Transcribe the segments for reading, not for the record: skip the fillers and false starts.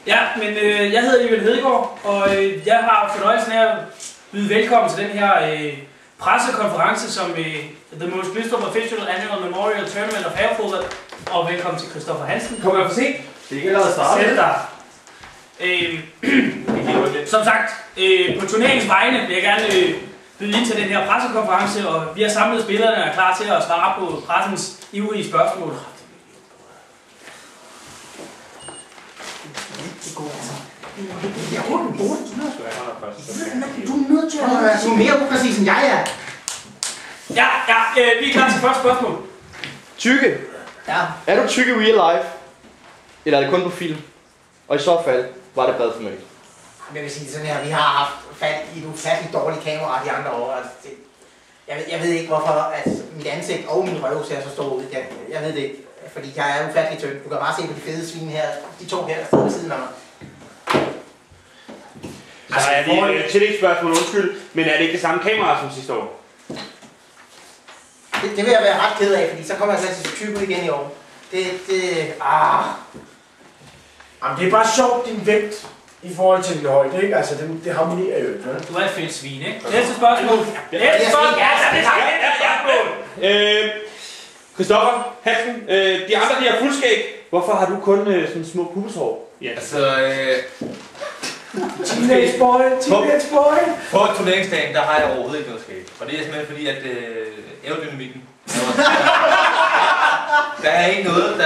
Ja, men jeg hedder Ivan Hedegaard, og jeg har fornøjelsen af at byde velkommen til den her pressekonference som The Mogens Glistrup Official Annual Memorial Tournament of Herrefodbold. Og velkommen til Christoffer Hansen. Kommer jeg for sent? Det er ikke allerede startet. Sæt dig. Som sagt, på turneringens vegne vil jeg gerne byde ind til den her pressekonference, og vi har samlet spillerne og er klar til at svare på pressens ivrige spørgsmål. Du er nødt til at være mere upræcis end jeg er. Ja, vi er klar til første spørgsmål. Tykke. Ja. Er du tykke i real life? Eller er det kun på film? Og i så fald, var det bredformat? Jeg vil sige sådan her, vi har haft fat i et ufatteligt dårligt kamera de andre år. Altså, jeg ved ikke hvorfor at mit ansigt og min røv ser så stor ud. Jeg ved det ikke, fordi jeg er ufattelig tynd. Du kan bare se på de fede svin her, de to her, der står ved siden af mig. Altså, er det et tillægsspørgsmål, undskyld, men er det ikke det samme kamera som sidste år? Det vil jeg være ret ked af, fordi så kommer jeg til at se tyk ud igen i år. Jamen, det er bare sjovt, din vægt i forhold til din højde, ikke? Altså, det harmonerer jo ikke. Du er et fedt svin, ikke? Næste spørgsmål. Næste spørgsmål. Christoffer Hansen, de andre de har fuldskæg. Hvorfor har du kun sådan små pubeshår? Ja, altså... Teenage boy. På turneringsdagen, der har jeg overhovedet ikke noget skæg. Og det er simpelthen fordi, at aerodynamikken... der er ikke noget,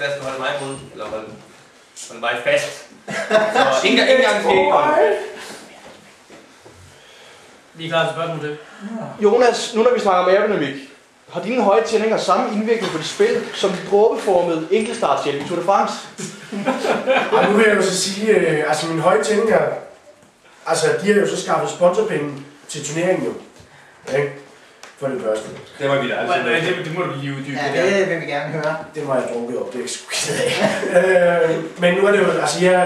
der skal holde mig imod, eller holde mig fast. Så ikke engang skæg. Vi er klar til spørgsmål til. Jonas, nu når vi snakker om aerodynamik, har dine høje tændinger samme indvirkning på dit spil, som de dråbeformede enkeltstartshjelm i Tour de France? Og nu vil jeg jo så sige, altså mine høje tændinger, altså de har jo så skaffet sponsorpenge til turneringen jo. Ikke? For det første. Det var vi da altid. Det må du lige uddybe. Ja, det vil vi gerne høre. Det var jeg drukket op, det er ikke sgu af. Men nu er det jo, altså jeg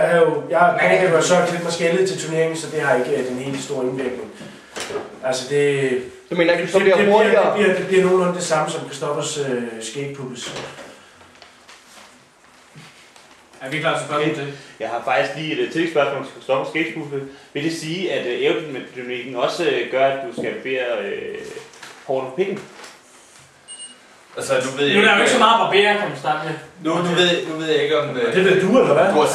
har jo så lidt forskelligt til turneringen, så det har ikke den helt store indvirkning. Altså det... Du mener ikke, du bliver hurtigere? Det bliver nogenlunde det samme som Christoffers skægpuppes. Er vi klar til spørgsmål til? Jeg har faktisk lige et tillægsspørgsmål til Christoffers skægspuffe. Vil det sige, at aerodynamikken også gør, at du skal barbere hårdt på pikken? Altså, nu ved jeg nu er der jo ikke så meget barbere, kan man starte med. Nu ved jeg ikke om... Det ved du, eller hvad? Du har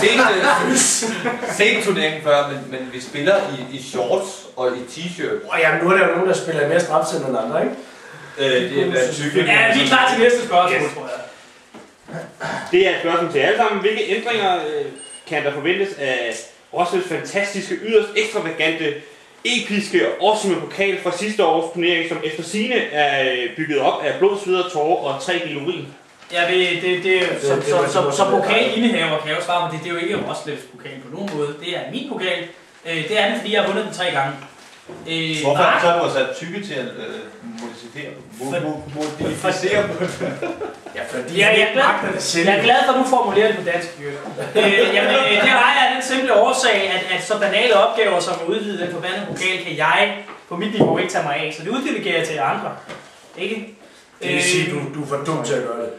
set turneringen før, men vi spiller i shorts og i t-shirt. Jamen, nu er der jo nogen, der spiller mere strafsiden end andre, ikke? Det er blandt tykke. Ja, vi er klar til næste spørgsmål, tror jeg. Det er et spørgsmål til alle sammen. Hvilke ændringer kan der forventes af Roslev fantastiske, yderst ekstravagante, episke og awesome pokal fra sidste års turnering, som efter sigende er bygget op af blod, sved og tårer og 3 kilo urin? Ja, som pokalindehaver kan jeg jo svare på det. Det er jo ikke Roslevs pokal på nogen måde. Det er min pokal. Det er det, fordi jeg har vundet den 3 gange. Hvorfor har du så været sat tykke til at modificere på det? Ja, fordi jeg er glad for, at du formulerer det på dansk. Jamen, det har jeg den simple årsag, at så banale opgaver som at udvide den forbandede pokal, kan jeg på mit niveau ikke tage mig af. Så det uddelegerer jeg til andre. Ikke? Det vil sige, at du er for dum til at gøre det.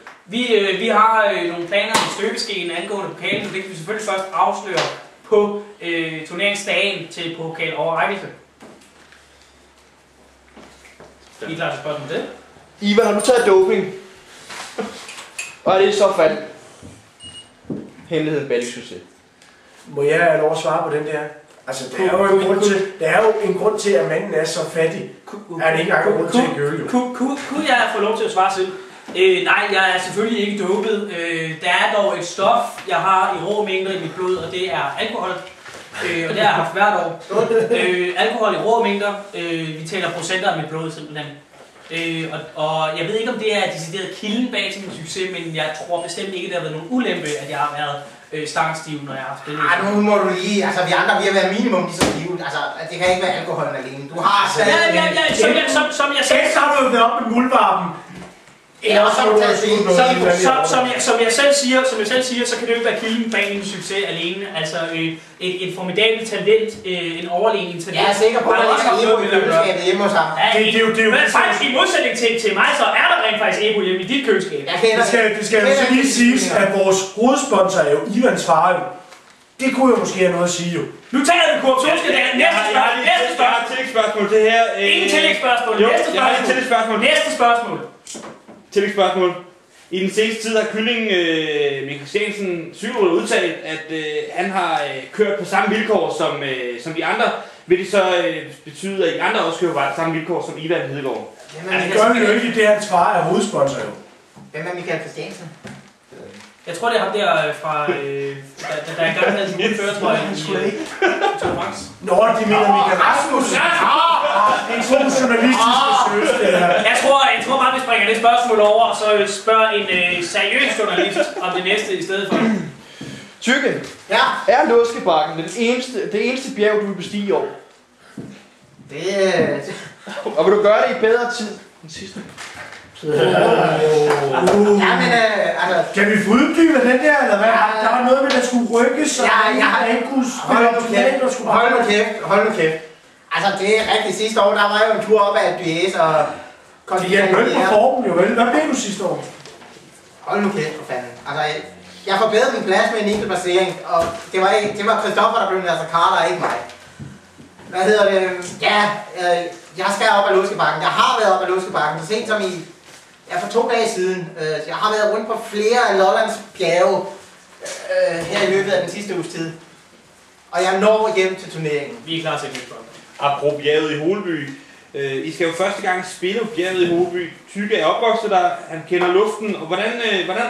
Vi har nogle planer i støbeskeen angående pokalen, så det kan vi selvfølgelig først afsløre på turneringsdagen til pokal overrækkelse. I er klar til spørgsmål til? Ivan, har du taget doping? Og er det i så fald hemmeligheden bag din succes? Må jeg have lov at svare på den der? Altså, der er jo en grund til, at manden er så fattig. Er det ikke engang grund til at køle jo? Kunne jeg få lov til at svare selv? Nej, jeg er selvfølgelig ikke dopet. Der er dog et stof, jeg har i rå mængder i mit blod, og det er alkohol. Og det har jeg haft hvert år. Alkohol i rå mængder. Vi taler procenter af mit blod simpelthen. Og jeg ved ikke, om det er decideret kilden bag til min succes, men jeg tror bestemt ikke, at det har været nogen ulempe, at jeg har været stangstiv, når jeg har haft spillet. Nu må du lige, altså vi andre vi har været minimum lige så stive, altså det kan ikke være alkoholen alene. Du har stadig... Som jeg selv så har du det op med muldvarpen. Som jeg selv siger, så kan det jo ikke være kilden bag min succes alene. Altså et formidabelt talent, en overlegen talent. Jeg er sikker på, at der ligger Ebo i køleskabet hjemme hos ham. Men faktisk i modsætning til mig, så er der rent faktisk Ebo hjemme i dit køleskab. Det skal jo så lige siges, at vores hovedsponsor er jo Ivans far. Det kunne jo måske have noget at sige jo. Nu taler vi korruptionsskandalen. Jeg har et tillægsspørgsmål til her. Ingen tillægsspørgsmål. Jo, jeg har et tillægsspørgsmål. Næste spørgsmål. Tillægsspørgsmål. I den seneste tid har Kylling Michael Christiansen Cykelråd udtalt, at han har kørt på samme vilkår som de andre. Vil det så betyde, at I andre også kører på samme vilkår som Ivan Hedegaard? Det gør vi jo ikke, det hans far er hovedsponsor jo. Hvem er Michael Christiansen? Jeg tror, det er ham der fra... der engang havde sin gode føretrøje i Tour de France. Nå, de mener Michael Rasmussen. Det er sådan en journalistisk søs, det her. Jeg tror bare, vi springer det spørgsmål over, og så spørger en seriøs journalist om det næste i stedet for. Tykke, Ja, er Låskebakken det eneste bjerg, du vil bestige i år? det... Og vil du gøre det i bedre tid end sidste? Ja, men altså... Kan vi få uddybe den der, eller hvad? Der var noget med, der skulle rykkes, og jeg har ikke kunne Hold nu kæft. Altså, det er rigtigt. Sidste år, der var jo en tur op ad Dues og... Det hjalp ikke på formen jo, vel? Hvad blev du sidste år? Hold nu kæft, for fanden. Altså, jeg forbedrede min plads med en enkelt placering, og det var Christoffer, der blev Nasser Carter, ikke mig. Hvad hedder det? Ja, jeg skal op ad Låskebakken. Jeg har været op ad Låskebakken, så sent som i... Ja, for 2 dage siden. Jeg har været rundt på flere af Lollands bjerge her i løbet af den sidste uges tid. Og jeg når hjem til turneringen. Vi er klar til et nyt spørgsmål. Apropos bjerget i Holeby. I skal jo første gang spille på bjerget i Holeby. Tykke er opvokset der, han kender luften. Og hvordan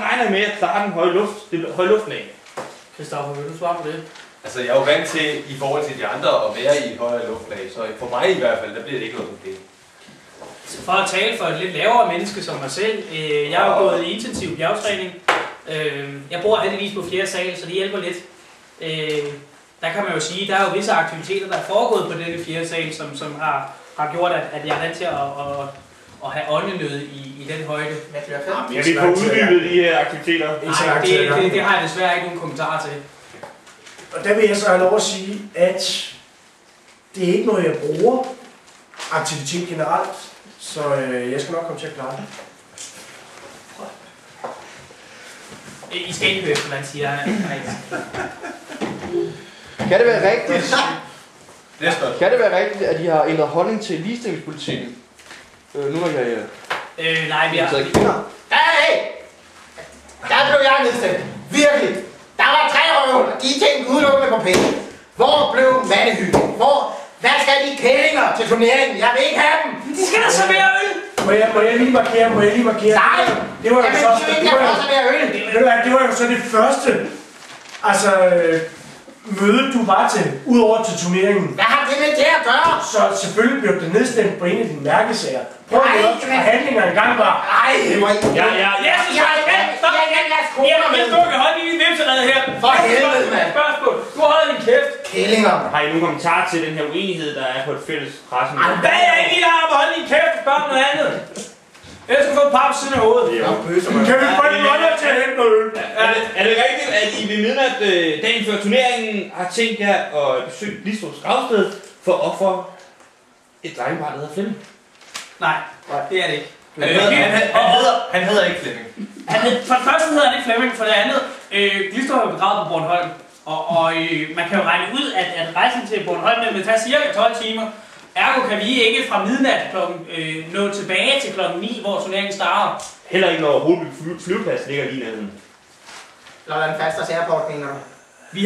regner I med at klare den høje luften af? Christoffer, vil du svare på det? Altså, jeg er jo vant til, i forhold til de andre, at være i et højere luftlag. Så for mig i hvert fald, der bliver det ikke noget problem. For at tale for et lidt lavere menneske som mig selv, jeg har jo gået i intensiv bjergtræning. Jeg bor heldigvis på 4. sal, så det hjælper lidt. Der kan man jo sige, der er jo visse aktiviteter, der er foregået på denne 4. sal, som har gjort, at jeg er vant til at have åndenød i den højde. Kan vi få uddybet de her aktiviteter? Nej, det har jeg desværre ikke nogen kommentarer til. Og der vil jeg så have lov at sige, at det er ikke noget, jeg bruger aktivitet generelt. Så jeg skal nok komme til at klare det. I skal ikke høre, hvad han siger. Kan det være rigtigt, at I har ændret holdning til ligestillingspolitikken? Nu når jeg nej, vi har... kvinder. Hey! Der blev jeg nedstemt. Virkelig. Der var 3 røvler. De tænkte udelukkende på penge. Hvor blev mandehyggen? Hvad skal de kællinger til turneringen? Jeg vil ikke have dem. De skal da servere øl! Må jeg lige markere? Nej! Det var jo så... Det var jo så det første... Altså... møde du var til, udover til turneringen. Hvad har det med det at gøre? Så selvfølgelig blev det nedstemt på en af dine mærkesager. Prøv at høre, forhandlinger engang var... Nej, det var ikke... Hvis du kan holde din vipserede her. For helvede, mand. Spørgsmål. Du holder din kæft. Kællinger. Har I nogen kommentar til den her uenighed, der er på et fælles pressemøde? Hvad er ikke lige der om at holde din kæft? Spørg noget andet. Jeg skal få et par på siden af hovedet. Kan vi få en måned til at hente noget øl? Er det rigtigt, at I ved midnat dagen før turneringen har tænkt jer at besøge Glistrups gravsted for at ofre et drengepar, der hedder Flemming? Nej, det er det ikke. Han hedder ikke Flemming. For det første hedder han ikke Flemming, for det andet, Glistrup er begravet på Bornholm. Og man kan jo regne ud, at rejsen til Bornholm vil tage cirka 12 timer. Ergo kan vi ikke fra midnat nå tilbage til klokken 9, hvor turneringen starter. Heller ikke når Holeby flyveplads ligger lige nærheden. Lolland Fasters Airport, mener du? Vi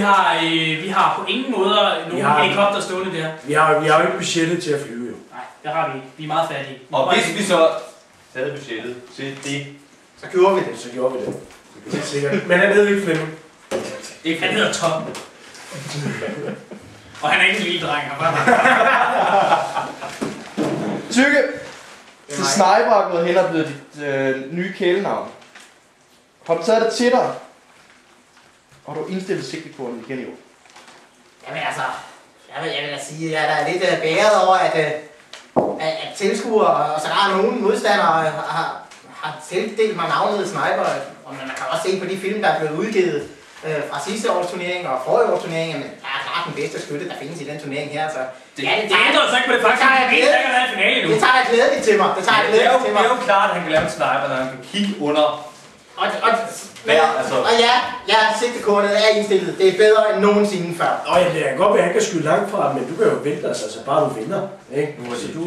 har på ingen måder nogen helikopter stående der. Vi har jo ikke budgettet til at flyve, jo. Nej, det har vi ikke. Vi er meget fattige. Og hvis vi så havde budgettet til det, Så gjorde vi det. Så gjorde vi det. Det er sikkert. Men han hedder ikke Flemming. Han hedder Tom. Og han er ikke en lille dreng. Tykke, til Sniper er gået hen og blevet dit nye kælenavn. Har du taget det til dig? Og har du indstillet sigtekornet igen i år? Jamen altså, jeg vil da sige, at jeg er lidt bæret over, at tilskuere og så er nogle modstandere har tildelt mig navnet Sniper. Og man kan også se på de film, der er blevet udgivet fra sidste års turnering og forrige års turnering, men jeg er klart den bedste skytte, der findes i den turnering her. Så det ændrer så ikke på det faktum, at vi ikke er i finale nu. Det tager jeg glædeligt til mig. det er jo klart, at han kan lave en sniper, når han kan kigge under. værd, altså. Og ja, sigtekortet er indstillet. Det er bedre end nogensinde før. Og det kan godt være, at jeg kan skyde langt fra, men du kan jo vente os, altså bare du vinder. Ikke? Nu er Så det du,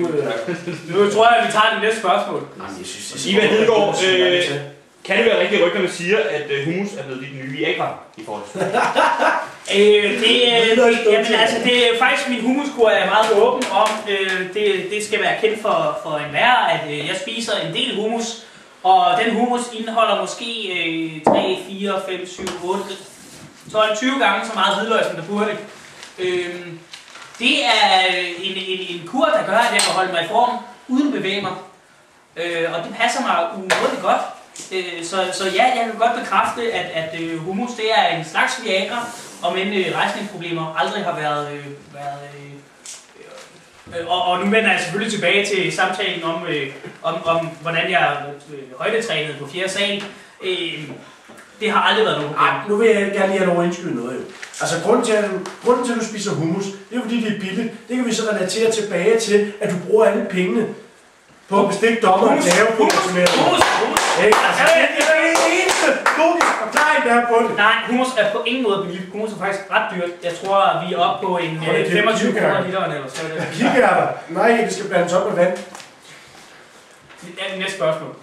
Nu tror jeg, at vi tager det næste spørgsmål. Jamen, jeg synes, det er Ivan Hedegaard, kan det være rigtigt, rygterne siger, at hummus er blevet dit nye Viagra i forhold til? Det er faktisk min humuskur er meget åben om. Det skal være kendt for enhver, at jeg spiser en del hummus. Og den hummus indeholder måske 3, 4, 5, 7, 8, 12, 20 gange så meget hvidløg, som der burde. Det er en kur, der gør, at jeg kan holde mig i form uden at bevæge mig. Og det passer mig umådeligt godt. Så ja, jeg kan godt bekræfte, at hummus det er en slags Viagra, og men rejsningsproblemer aldrig har været og nu vender jeg selvfølgelig tilbage til samtalen om hvordan jeg højdetrænede på 4. sal. Det har aldrig været noget problem. Nu vil jeg gerne lige have lov at indskyde noget. Jo. Altså grunden til, at du spiser hummus, det er fordi det er billigt. Det kan vi så relatere tilbage til, at du bruger alle pengene på at bestikke dommer og haveproportionering. Altså, det er det eneste logisk forklaring, der er på det. Nej, hummus er på ingen måde billigt. Hummus er faktisk ret dyrt. Jeg tror, vi er oppe på en 25 kroner literen eller så. Kikærter. Nej, det skal blandes op med vand. Det er det næste spørgsmål.